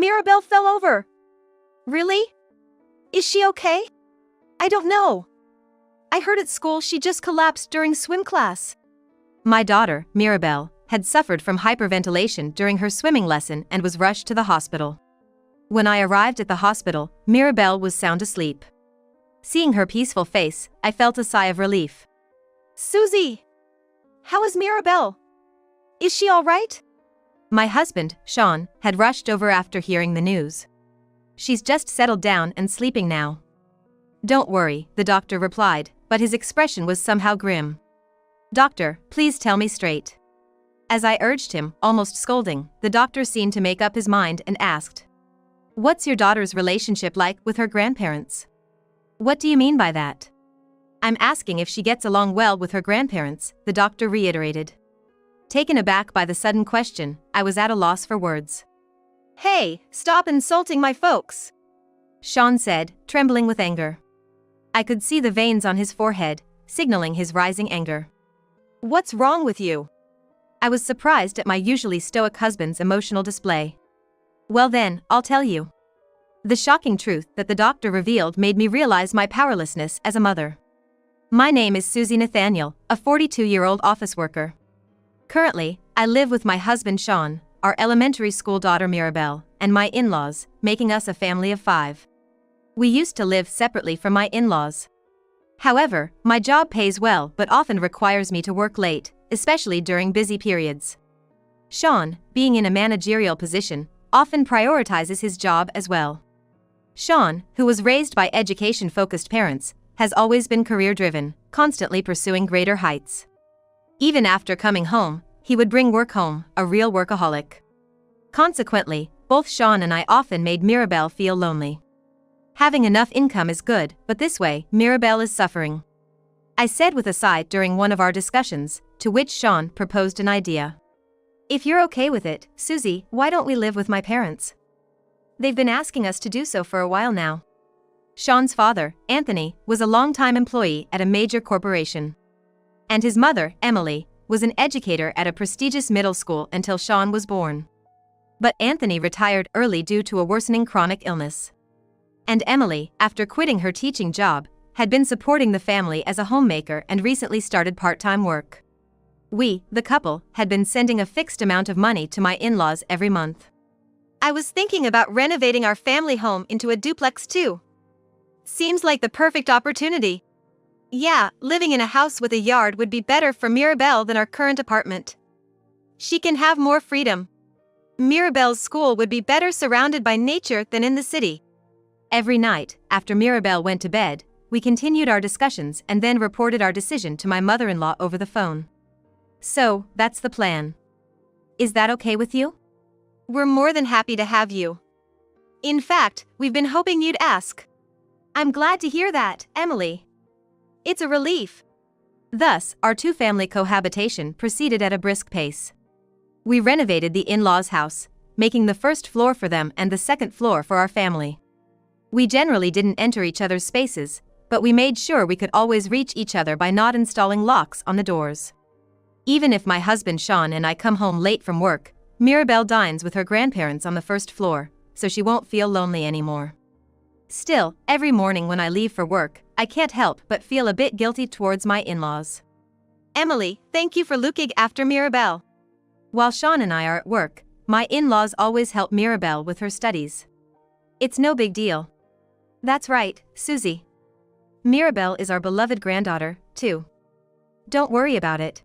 Mirabelle fell over. Really? Is she okay? I don't know. I heard at school she just collapsed during swim class. My daughter, Mirabelle, had suffered from hyperventilation during her swimming lesson and was rushed to the hospital. When I arrived at the hospital, Mirabelle was sound asleep. Seeing her peaceful face, I felt a sigh of relief. Susie! How is Mirabelle? Is she all right? My husband, Sean, had rushed over after hearing the news. She's just settled down and sleeping now. Don't worry, the doctor replied, but his expression was somehow grim. Doctor, please tell me straight. As I urged him, almost scolding, the doctor seemed to make up his mind and asked, "What's your daughter's relationship like with her grandparents?" What do you mean by that? I'm asking if she gets along well with her grandparents, the doctor reiterated. Taken aback by the sudden question, I was at a loss for words. Hey, stop insulting my folks, Sean said, trembling with anger. I could see the veins on his forehead, signaling his rising anger. What's wrong with you? I was surprised at my usually stoic husband's emotional display. Well then, I'll tell you. The shocking truth that the doctor revealed made me realize my powerlessness as a mother. My name is Susie Nathaniel, a 42-year-old office worker. Currently, I live with my husband Sean, our elementary school daughter Mirabelle, and my in-laws, making us a family of 5. We used to live separately from my in-laws. However, my job pays well but often requires me to work late, especially during busy periods. Sean, being in a managerial position, often prioritizes his job as well. Sean, who was raised by education-focused parents, has always been career-driven, constantly pursuing greater heights. Even after coming home, he would bring work home, a real workaholic. Consequently, both Sean and I often made Mirabelle feel lonely. Having enough income is good, but this way, Mirabelle is suffering. I said with a sigh during one of our discussions, to which Sean proposed an idea. If you're okay with it, Susie, why don't we live with my parents? They've been asking us to do so for a while now. Sean's father, Anthony, was a long-time employee at a major corporation. And his mother, Emily, was an educator at a prestigious middle school until Sean was born. But Anthony retired early due to a worsening chronic illness. And Emily, after quitting her teaching job, had been supporting the family as a homemaker and recently started part-time work. We, the couple, had been sending a fixed amount of money to my in-laws every month. I was thinking about renovating our family home into a duplex too. Seems like the perfect opportunity. Yeah, living in a house with a yard would be better for Mirabelle than our current apartment. She can have more freedom. Mirabelle's school would be better surrounded by nature than in the city. Every night, after Mirabelle went to bed, we continued our discussions and then reported our decision to my mother-in-law over the phone. So, that's the plan. Is that okay with you? We're more than happy to have you. In fact, we've been hoping you'd ask. I'm glad to hear that, Emily. It's a relief. Thus, our two-family cohabitation proceeded at a brisk pace. We renovated the in-laws' house, making the first floor for them and the second floor for our family. We generally didn't enter each other's spaces, but we made sure we could always reach each other by not installing locks on the doors. Even if my husband Sean and I come home late from work, Mirabelle dines with her grandparents on the first floor, so she won't feel lonely anymore. Still, every morning when I leave for work, I can't help but feel a bit guilty towards my in-laws. Emily, thank you for looking after Mirabelle. While Sean and I are at work, my in-laws always help Mirabelle with her studies. It's no big deal. That's right, Susie. Mirabelle is our beloved granddaughter, too. Don't worry about it.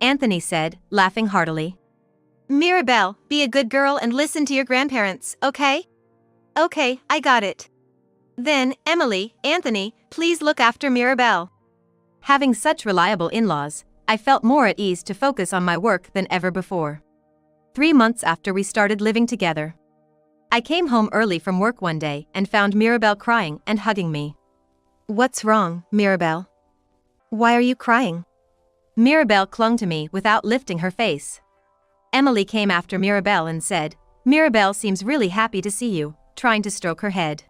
Anthony said, laughing heartily. Mirabelle, be a good girl and listen to your grandparents, okay? Okay, I got it. Then, Emily, Anthony, please look after Mirabelle. Having such reliable in-laws, I felt more at ease to focus on my work than ever before. 3 months after we started living together, I came home early from work one day and found Mirabelle crying and hugging me. What's wrong, Mirabelle? Why are you crying? Mirabelle clung to me without lifting her face. Emily came after Mirabelle and said, Mirabelle seems really happy to see you, trying to stroke her head.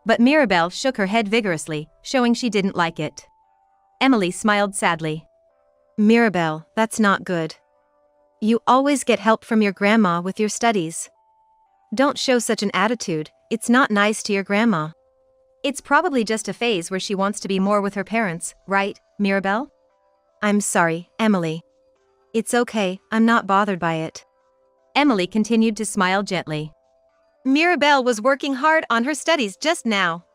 But Mirabelle shook her head vigorously, showing she didn't like it. Emily smiled sadly. Mirabelle, that's not good. You always get help from your grandma with your studies. Don't show such an attitude, it's not nice to your grandma. It's probably just a phase where she wants to be more with her parents, right, Mirabel? I'm sorry, Emily. It's okay, I'm not bothered by it. Emily continued to smile gently. Mirabel was working hard on her studies just now.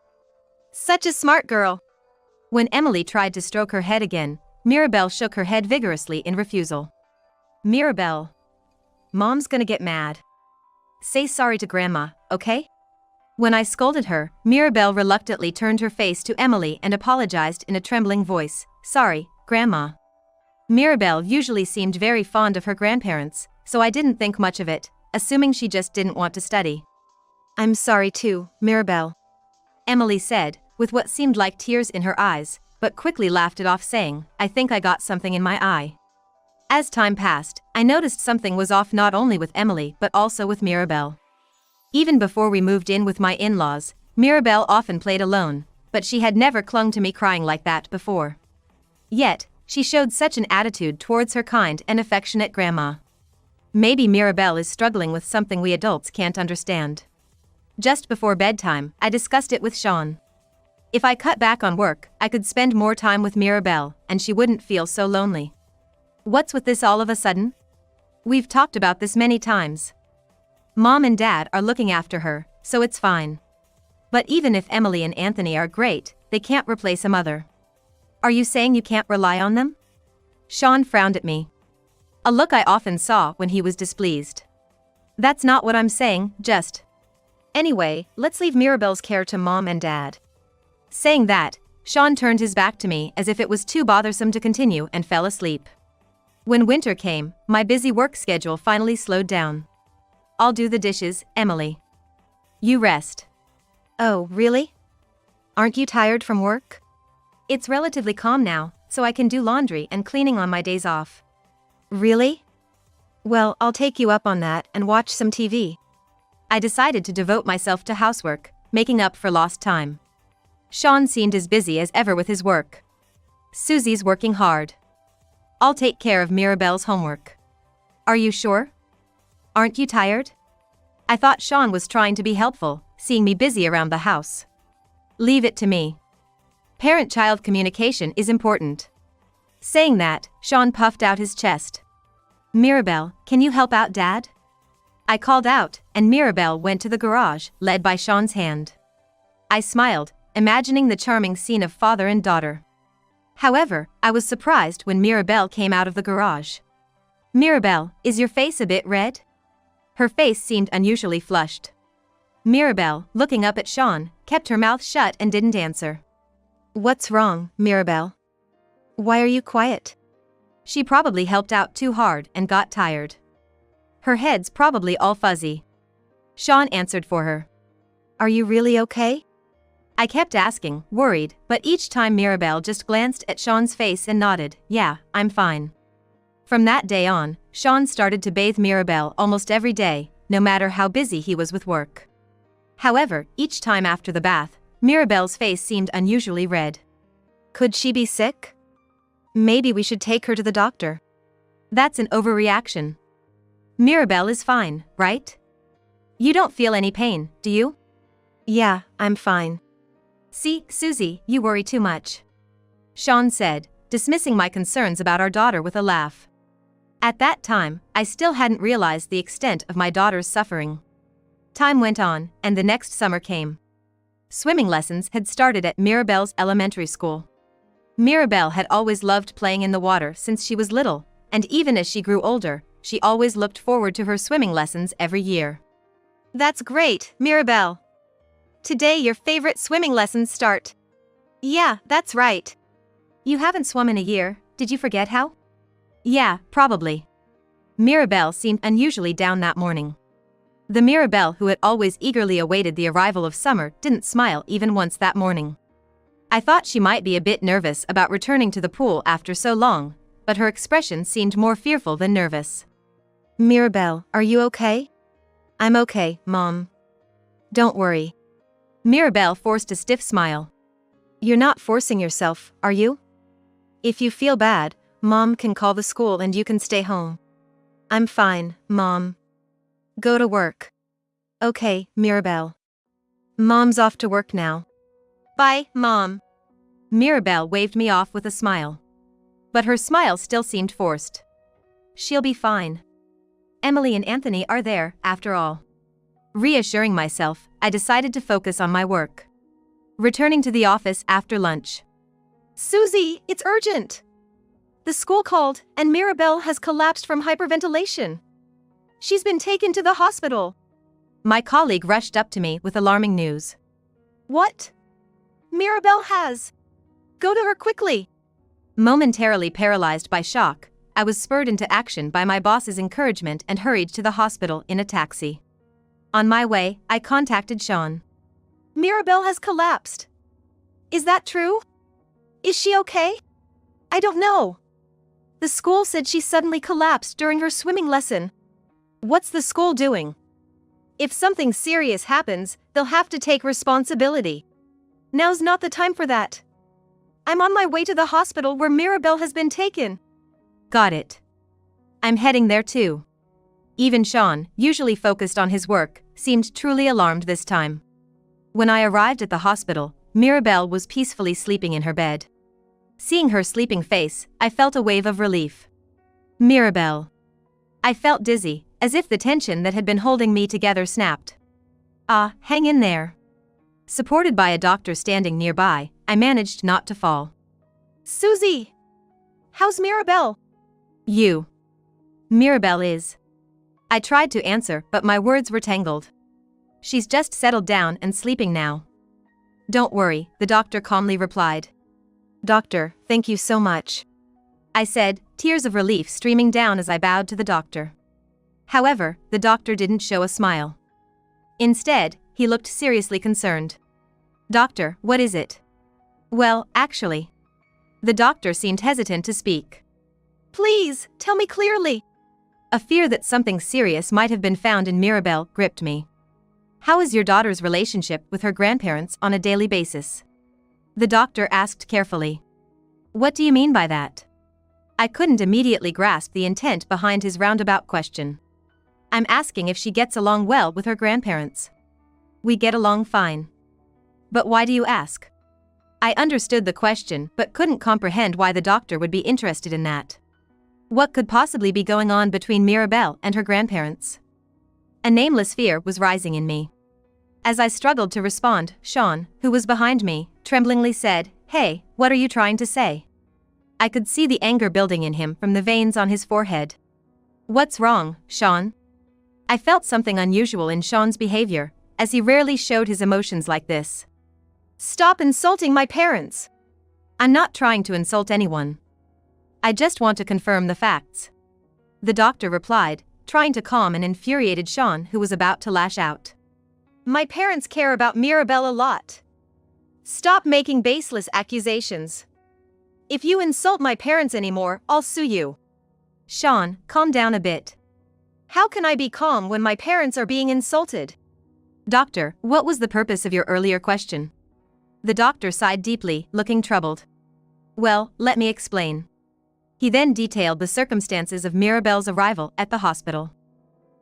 Such a smart girl. When Emily tried to stroke her head again, Mirabel shook her head vigorously in refusal. Mirabel. Mom's gonna get mad. Say sorry to Grandma, okay? When I scolded her, Mirabel reluctantly turned her face to Emily and apologized in a trembling voice. Sorry, Grandma. Mirabel usually seemed very fond of her grandparents, so I didn't think much of it, assuming she just didn't want to study. I'm sorry too, Mirabel. Emily said, with what seemed like tears in her eyes, but quickly laughed it off saying, I think I got something in my eye. As time passed, I noticed something was off not only with Emily but also with Mirabel. Even before we moved in with my in-laws, Mirabel often played alone, but she had never clung to me crying like that before. Yet, she showed such an attitude towards her kind and affectionate grandma. Maybe Mirabel is struggling with something we adults can't understand. Just before bedtime, I discussed it with Sean. If I cut back on work, I could spend more time with Mirabel, and she wouldn't feel so lonely. What's with this all of a sudden? We've talked about this many times. Mom and Dad are looking after her, so it's fine. But even if Emily and Anthony are great, they can't replace a mother. Are you saying you can't rely on them? Sean frowned at me. A look I often saw when he was displeased. That's not what I'm saying, just. Anyway, let's leave Mirabel's care to Mom and Dad. Saying that, Sean turned his back to me as if it was too bothersome to continue and fell asleep. When winter came, my busy work schedule finally slowed down. I'll do the dishes, Emily. You rest. Oh, really? Aren't you tired from work? It's relatively calm now, so I can do laundry and cleaning on my days off. Really? Well, I'll take you up on that and watch some TV. I decided to devote myself to housework, making up for lost time. Sean seemed as busy as ever with his work. Susie's working hard. I'll take care of Mirabel's homework. Are you sure? Aren't you tired? I thought Sean was trying to be helpful, seeing me busy around the house. Leave it to me. Parent-child communication is important. Saying that, Sean puffed out his chest. Mirabel, can you help out Dad? I called out, and Mirabel went to the garage, led by Sean's hand. I smiled, imagining the charming scene of father and daughter. However, I was surprised when Mirabel came out of the garage. Mirabel, is your face a bit red? Her face seemed unusually flushed. Mirabel, looking up at Sean, kept her mouth shut and didn't answer. What's wrong, Mirabel? Why are you quiet? She probably helped out too hard and got tired. Her head's probably all fuzzy. Sean answered for her. Are you really okay? I kept asking, worried, but each time Mirabel just glanced at Sean's face and nodded, yeah, I'm fine. From that day on, Sean started to bathe Mirabel almost every day, no matter how busy he was with work. However, each time after the bath, Mirabel's face seemed unusually red. Could she be sick? Maybe we should take her to the doctor. That's an overreaction. Mirabel is fine, right? You don't feel any pain, do you? Yeah, I'm fine. See, Susie, you worry too much. Sean said, dismissing my concerns about our daughter with a laugh. At that time, I still hadn't realized the extent of my daughter's suffering. Time went on, and the next summer came. Swimming lessons had started at Mirabel's elementary school. Mirabel had always loved playing in the water since she was little, and even as she grew older, she always looked forward to her swimming lessons every year. That's great, Mirabel. Today your favorite swimming lessons start. Yeah, that's right. You haven't swum in a year, did you forget how? Yeah, probably. Mirabel seemed unusually down that morning. The Mirabel who had always eagerly awaited the arrival of summer didn't smile even once that morning. I thought she might be a bit nervous about returning to the pool after so long, but her expression seemed more fearful than nervous. Mirabel, are you okay? I'm okay, Mom. Don't worry. Mirabel forced a stiff smile. You're not forcing yourself, are you? If you feel bad, Mom can call the school and you can stay home. I'm fine, Mom. Go to work. Okay, Mirabelle. Mom's off to work now. Bye, Mom. Mirabelle waved me off with a smile. But her smile still seemed forced. She'll be fine. Emily and Anthony are there, after all. Reassuring myself, I decided to focus on my work. Returning to the office after lunch. Susie, it's urgent! The school called, and Mirabelle has collapsed from hyperventilation. She's been taken to the hospital. My colleague rushed up to me with alarming news. What? Mirabelle has. Go to her quickly. Momentarily paralyzed by shock, I was spurred into action by my boss's encouragement and hurried to the hospital in a taxi. On my way, I contacted Sean. Mirabelle has collapsed. Is that true? Is she okay? I don't know. The school said she suddenly collapsed during her swimming lesson. What's the school doing? If something serious happens, they'll have to take responsibility. Now's not the time for that. I'm on my way to the hospital where Mirabelle has been taken. Got it. I'm heading there too. Even Sean, usually focused on his work, seemed truly alarmed this time. When I arrived at the hospital, Mirabelle was peacefully sleeping in her bed. Seeing her sleeping face, I felt a wave of relief. Mirabelle. I felt dizzy, as if the tension that had been holding me together snapped. Hang in there. Supported by a doctor standing nearby, I managed not to fall. Susie! How's Mirabelle? You. Mirabelle is. I tried to answer, but my words were tangled. She's just settled down and sleeping now. Don't worry, the doctor calmly replied. Doctor, thank you so much. I said, tears of relief streaming down as I bowed to the doctor. However, the doctor didn't show a smile. Instead, he looked seriously concerned. Doctor, what is it? Well, actually. The doctor seemed hesitant to speak. Please, tell me clearly. A fear that something serious might have been found in Mirabelle gripped me. How is your daughter's relationship with her grandparents on a daily basis? The doctor asked carefully. What do you mean by that? I couldn't immediately grasp the intent behind his roundabout question. I'm asking if she gets along well with her grandparents. We get along fine. But why do you ask? I understood the question but couldn't comprehend why the doctor would be interested in that. What could possibly be going on between Mirabelle and her grandparents? A nameless fear was rising in me. As I struggled to respond, Sean, who was behind me, tremblingly said, Hey, what are you trying to say? I could see the anger building in him from the veins on his forehead. What's wrong, Sean? I felt something unusual in Sean's behavior, as he rarely showed his emotions like this. Stop insulting my parents! I'm not trying to insult anyone. I just want to confirm the facts. The doctor replied, trying to calm an infuriated Sean who was about to lash out. My parents care about Mirabelle a lot. Stop making baseless accusations. If you insult my parents anymore, I'll sue you. Sean, calm down a bit. How can I be calm when my parents are being insulted? Doctor, what was the purpose of your earlier question? The doctor sighed deeply, looking troubled. Well, let me explain. He then detailed the circumstances of Mirabelle's arrival at the hospital.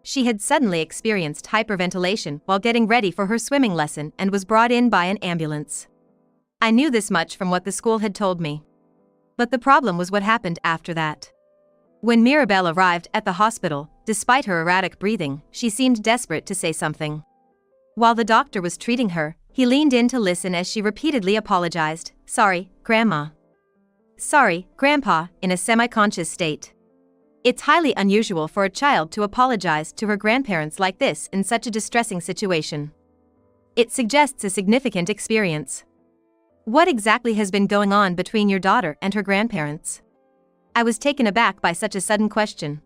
She had suddenly experienced hyperventilation while getting ready for her swimming lesson and was brought in by an ambulance. I knew this much from what the school had told me. But the problem was what happened after that. When Mirabelle arrived at the hospital, despite her erratic breathing, she seemed desperate to say something. While the doctor was treating her, he leaned in to listen as she repeatedly apologized, Sorry, Grandma. Sorry, Grandpa, in a semi-conscious state. It's highly unusual for a child to apologize to her grandparents like this in such a distressing situation. It suggests a significant experience. What exactly has been going on between your daughter and her grandparents? I was taken aback by such a sudden question.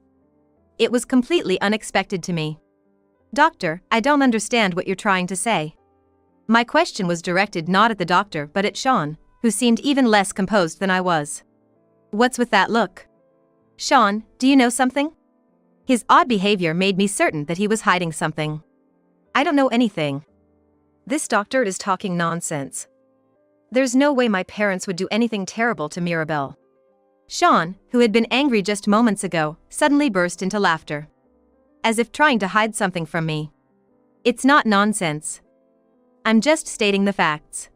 It was completely unexpected to me. Doctor, I don't understand what you're trying to say. My question was directed not at the doctor but at Sean, who seemed even less composed than I was. What's with that look? Sean, do you know something? His odd behavior made me certain that he was hiding something. I don't know anything. This doctor is talking nonsense. There's no way my parents would do anything terrible to Mirabelle. Sean, who had been angry just moments ago, suddenly burst into laughter. As if trying to hide something from me. It's not nonsense. I'm just stating the facts.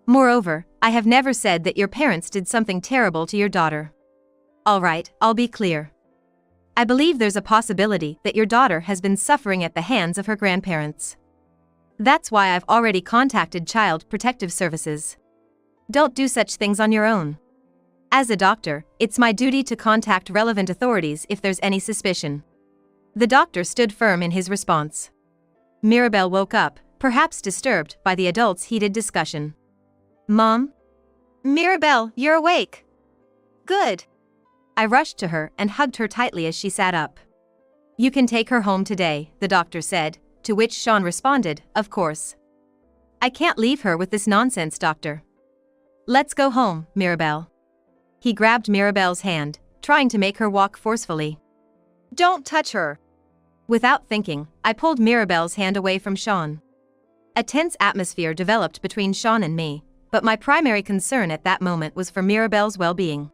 Moreover, I have never said that your parents did something terrible to your daughter. Alright, I'll be clear. I believe there's a possibility that your daughter has been suffering at the hands of her grandparents. That's why I've already contacted Child Protective Services. Don't do such things on your own. As a doctor, it's my duty to contact relevant authorities if there's any suspicion. The doctor stood firm in his response. Mirabelle woke up, perhaps disturbed by the adults' heated discussion. Mom? Mirabelle, you're awake. Good. I rushed to her and hugged her tightly as she sat up. You can take her home today, the doctor said, to which Sean responded, of course. I can't leave her with this nonsense, doctor. Let's go home, Mirabelle. He grabbed Mirabelle's hand, trying to make her walk forcefully. Don't touch her. Without thinking, I pulled Mirabelle's hand away from Sean. A tense atmosphere developed between Sean and me, but my primary concern at that moment was for Mirabelle's well-being.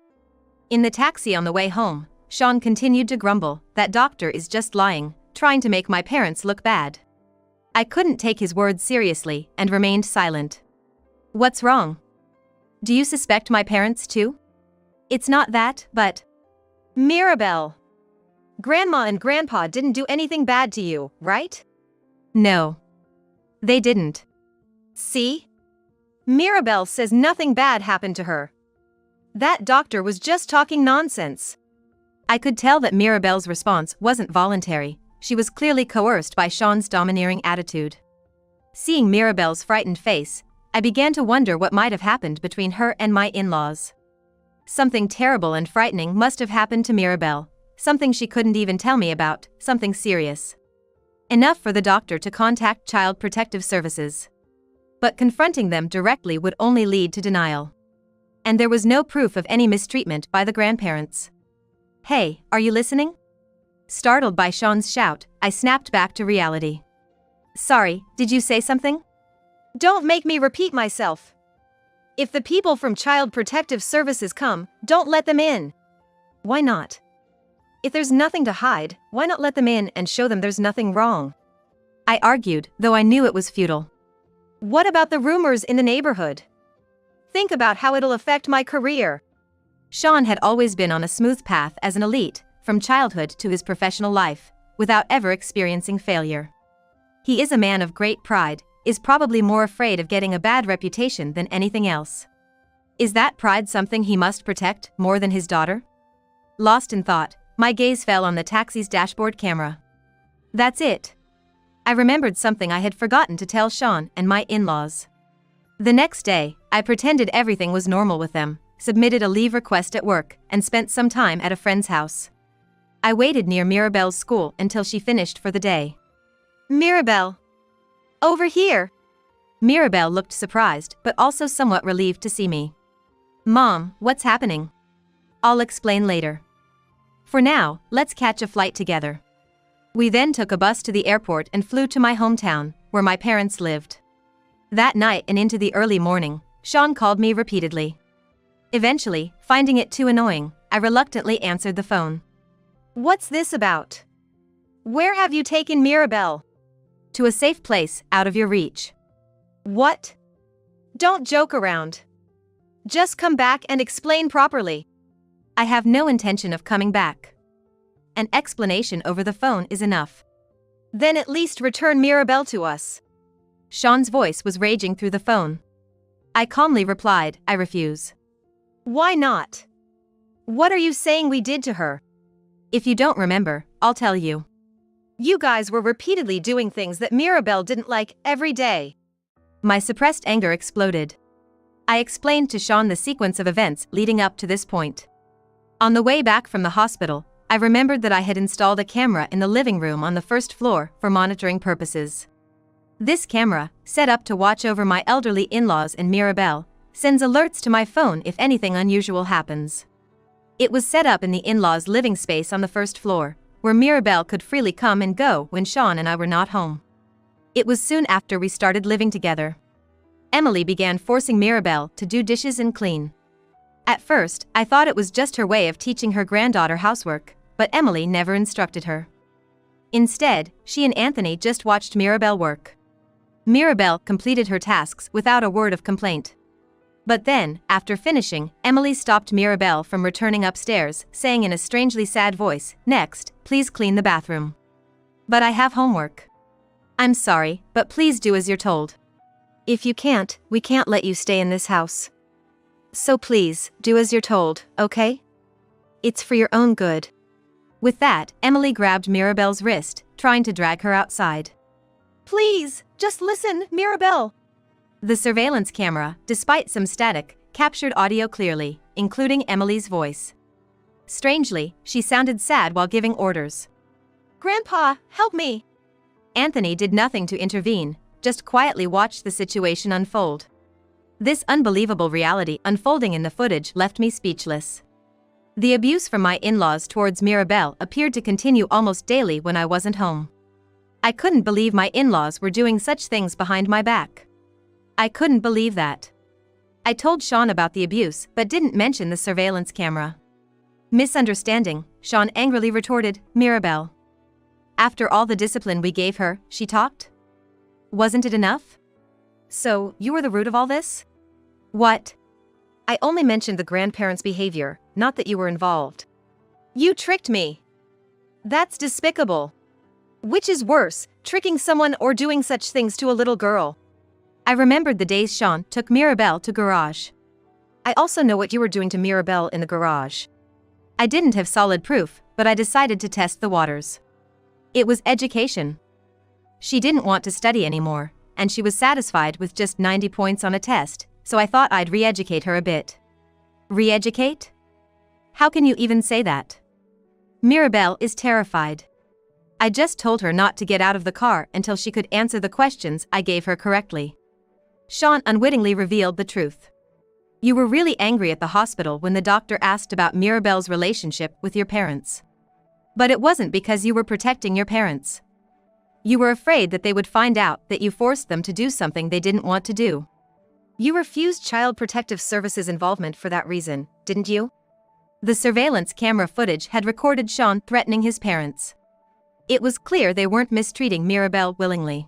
In the taxi on the way home, Sean continued to grumble, that doctor is just lying, trying to make my parents look bad. I couldn't take his words seriously and remained silent. What's wrong? Do you suspect my parents too? It's not that, but… Mirabelle! Grandma and Grandpa didn't do anything bad to you, right? No. They didn't. See? Mirabelle says nothing bad happened to her. That doctor was just talking nonsense. I could tell that Mirabelle's response wasn't voluntary. She was clearly coerced by Sean's domineering attitude. Seeing Mirabelle's frightened face, I began to wonder what might have happened between her and my in-laws. Something terrible and frightening must have happened to Mirabelle, something she couldn't even tell me about, something serious. Enough for the doctor to contact Child Protective Services. But confronting them directly would only lead to denial. And there was no proof of any mistreatment by the grandparents. Hey, are you listening? Startled by Sean's shout, I snapped back to reality. Sorry, did you say something? Don't make me repeat myself. If the people from Child Protective Services come, don't let them in. Why not? If there's nothing to hide, why not let them in and show them there's nothing wrong? I argued, though I knew it was futile. What about the rumors in the neighborhood? Think about how it'll affect my career. Sean had always been on a smooth path as an elite, from childhood to his professional life, without ever experiencing failure. He is a man of great pride, is probably more afraid of getting a bad reputation than anything else. Is that pride something he must protect more than his daughter? Lost in thought, my gaze fell on the taxi's dashboard camera. That's it. I remembered something I had forgotten to tell Sean and my in-laws. The next day, I pretended everything was normal with them, submitted a leave request at work, and spent some time at a friend's house. I waited near Mirabelle's school until she finished for the day. Mirabelle! Over here! Mirabelle looked surprised but also somewhat relieved to see me. Mom, what's happening? I'll explain later. For now, let's catch a flight together. We then took a bus to the airport and flew to my hometown, where my parents lived. That night and into the early morning, Sean called me repeatedly. Eventually, finding it too annoying, I reluctantly answered the phone. What's this about? Where have you taken Mirabelle? To a safe place, out of your reach. What? Don't joke around. Just come back and explain properly. I have no intention of coming back. An explanation over the phone is enough. Then at least return Mirabelle to us. Sean's voice was raging through the phone. I calmly replied, I refuse. Why not? What are you saying we did to her? If you don't remember, I'll tell you. You guys were repeatedly doing things that Mirabelle didn't like every day. My suppressed anger exploded. I explained to Sean the sequence of events leading up to this point. On the way back from the hospital, I remembered that I had installed a camera in the living room on the first floor for monitoring purposes. This camera, set up to watch over my elderly in-laws and Mirabelle, sends alerts to my phone if anything unusual happens. It was set up in the in-laws' living space on the first floor, where Mirabelle could freely come and go when Sean and I were not home. It was soon after we started living together. Emily began forcing Mirabelle to do dishes and clean. At first, I thought it was just her way of teaching her granddaughter housework, but Emily never instructed her. Instead, she and Anthony just watched Mirabel work. Mirabel completed her tasks without a word of complaint. But then, after finishing, Emily stopped Mirabel from returning upstairs, saying in a strangely sad voice, "Next, please clean the bathroom." "But I have homework." "I'm sorry, but please do as you're told. If you can't, we can't let you stay in this house. So please, do as you're told, okay? It's for your own good." With that, Emily grabbed Mirabel's wrist, trying to drag her outside. "Please, just listen, Mirabel." The surveillance camera, despite some static, captured audio clearly, including Emily's voice. Strangely, she sounded sad while giving orders. "Grandpa, help me." Anthony did nothing to intervene, just quietly watched the situation unfold. This unbelievable reality unfolding in the footage left me speechless. The abuse from my in-laws towards Mirabel appeared to continue almost daily when I wasn't home. I couldn't believe my in-laws were doing such things behind my back. I couldn't believe that. I told Sean about the abuse but didn't mention the surveillance camera. Misunderstanding, Sean angrily retorted, "Mirabel. After all the discipline we gave her, she talked? Wasn't it enough? So, you were the root of all this?" "What? I only mentioned the grandparents' behavior, not that you were involved." "You tricked me. That's despicable. Which is worse, tricking someone or doing such things to a little girl?" I remembered the days Sean took Mirabel to garage. "I also know what you were doing to Mirabel in the garage." I didn't have solid proof, but I decided to test the waters. It was education. She didn't want to study anymore, and she was satisfied with just 90 points on a test, so I thought I'd re-educate her a bit. Re-educate? How can you even say that? Mirabel is terrified. I just told her not to get out of the car until she could answer the questions I gave her correctly. Sean unwittingly revealed the truth. "You were really angry at the hospital when the doctor asked about Mirabel's relationship with your parents. But it wasn't because you were protecting your parents. You were afraid that they would find out that you forced them to do something they didn't want to do. You refused Child Protective Services involvement for that reason, didn't you?" The surveillance camera footage had recorded Sean threatening his parents. It was clear they weren't mistreating Mirabel willingly.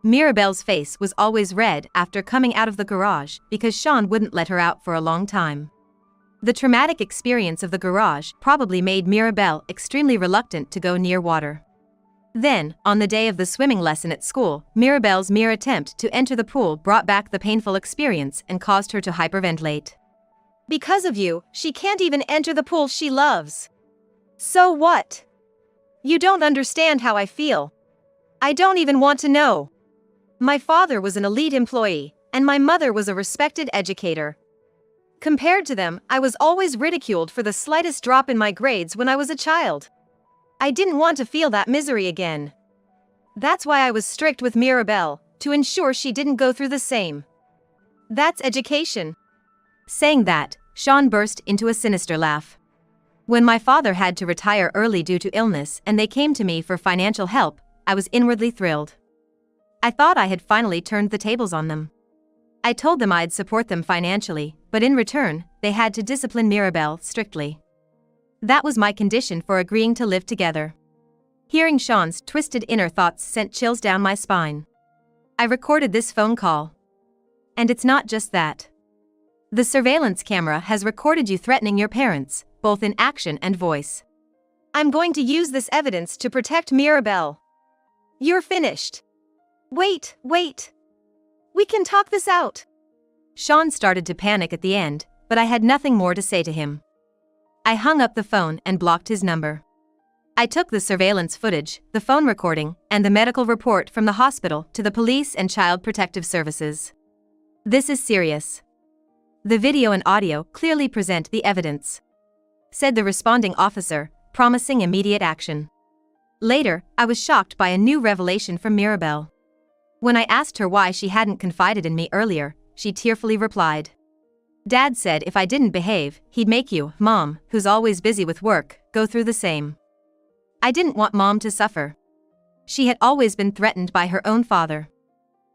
Mirabel's face was always red after coming out of the garage because Sean wouldn't let her out for a long time. The traumatic experience of the garage probably made Mirabel extremely reluctant to go near water. Then, on the day of the swimming lesson at school, Mirabel's mere attempt to enter the pool brought back the painful experience and caused her to hyperventilate. "Because of you, she can't even enter the pool she loves. So what? You don't understand how I feel. I don't even want to know. My father was an elite employee, and my mother was a respected educator. Compared to them, I was always ridiculed for the slightest drop in my grades when I was a child. I didn't want to feel that misery again. That's why I was strict with Mirabel, to ensure she didn't go through the same. That's education." Saying that, Sean burst into a sinister laugh. When my father had to retire early due to illness and they came to me for financial help, I was inwardly thrilled. I thought I had finally turned the tables on them. I told them I'd support them financially, but in return, they had to discipline Mirabel strictly. That was my condition for agreeing to live together. Hearing Sean's twisted inner thoughts sent chills down my spine. I recorded this phone call. And it's not just that. The surveillance camera has recorded you threatening your parents, both in action and voice. I'm going to use this evidence to protect Mirabel. You're finished. Wait. We can talk this out. Sean started to panic at the end, but I had nothing more to say to him. I hung up the phone and blocked his number. I took the surveillance footage, the phone recording, and the medical report from the hospital to the police and Child Protective Services. "This is serious. The video and audio clearly present the evidence," said the responding officer, promising immediate action. Later, I was shocked by a new revelation from Mirabel. When I asked her why she hadn't confided in me earlier, she tearfully replied, "Dad said if I didn't behave, he'd make you, Mom, who's always busy with work, go through the same. I didn't want Mom to suffer. She had always been threatened by her own father.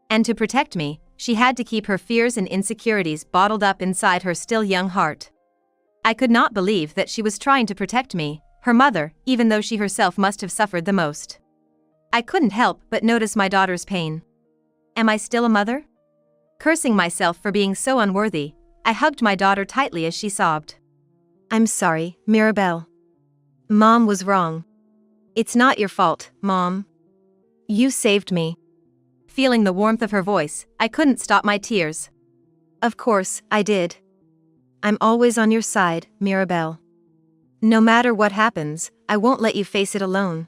And to protect me, she had to keep her fears and insecurities bottled up inside her still young heart. I could not believe that she was trying to protect me, her mother, even though she herself must have suffered the most." I couldn't help but notice my daughter's pain. Am I still a mother? Cursing myself for being so unworthy, I hugged my daughter tightly as she sobbed. I'm sorry, Mirabelle. Mom was wrong. It's not your fault, Mom. You saved me. Feeling the warmth of her voice, I couldn't stop my tears. Of course, I did. I'm always on your side, Mirabelle. No matter what happens, I won't let you face it alone.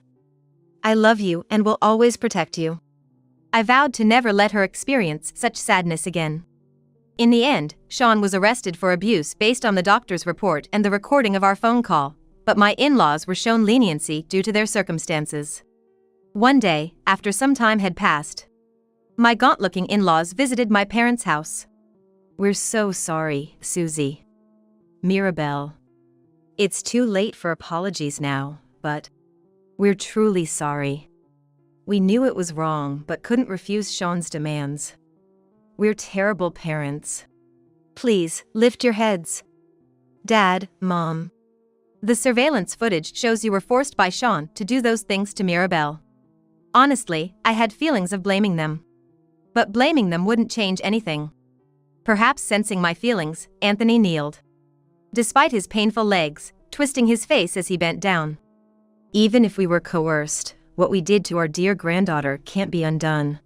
I love you and will always protect you. I vowed to never let her experience such sadness again. In the end, Sean was arrested for abuse based on the doctor's report and the recording of our phone call, but my in-laws were shown leniency due to their circumstances. One day, after some time had passed, my gaunt-looking in-laws visited my parents' house. We're so sorry, Susie. Mirabelle. It's too late for apologies now, but we're truly sorry. We knew it was wrong but couldn't refuse Sean's demands. We're terrible parents. Please, lift your heads. Dad, Mom. The surveillance footage shows you were forced by Sean to do those things to Mirabelle. Honestly, I had feelings of blaming them. But blaming them wouldn't change anything. Perhaps sensing my feelings, Anthony kneeled. Despite his painful legs, twisting his face as he bent down. Even if we were coerced, what we did to our dear granddaughter can't be undone.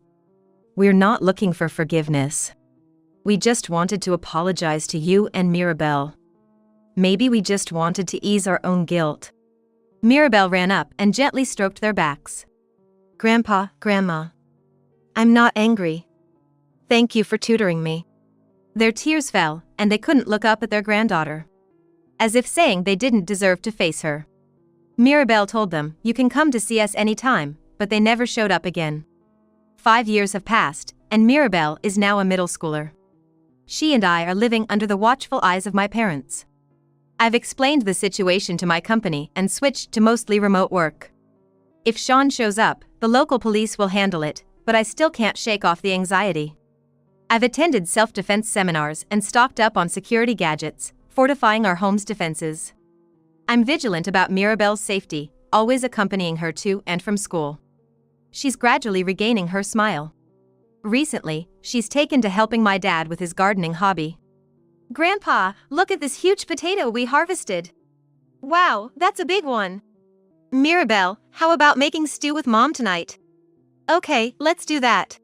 We're not looking for forgiveness. We just wanted to apologize to you and Mirabelle. Maybe we just wanted to ease our own guilt. Mirabelle ran up and gently stroked their backs. Grandpa, Grandma. I'm not angry. Thank you for tutoring me. Their tears fell, and they couldn't look up at their granddaughter. As if saying they didn't deserve to face her. Mirabelle told them, you can come to see us anytime, but they never showed up again. 5 years have passed, and Mirabelle is now a middle schooler. She and I are living under the watchful eyes of my parents. I've explained the situation to my company and switched to mostly remote work. If Sean shows up, the local police will handle it, but I still can't shake off the anxiety. I've attended self-defense seminars and stocked up on security gadgets, fortifying our home's defenses. I'm vigilant about Mirabelle's safety, always accompanying her to and from school. She's gradually regaining her smile. Recently, she's taken to helping my dad with his gardening hobby. Grandpa, look at this huge potato we harvested. Wow, that's a big one. Mirabelle, how about making stew with Mom tonight? Okay, let's do that.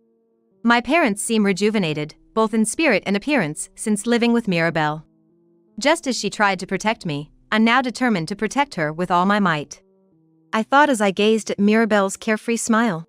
My parents seem rejuvenated, both in spirit and appearance, since living with Mirabelle. Just as she tried to protect me, I'm now determined to protect her with all my might. I thought as I gazed at Mirabelle's carefree smile.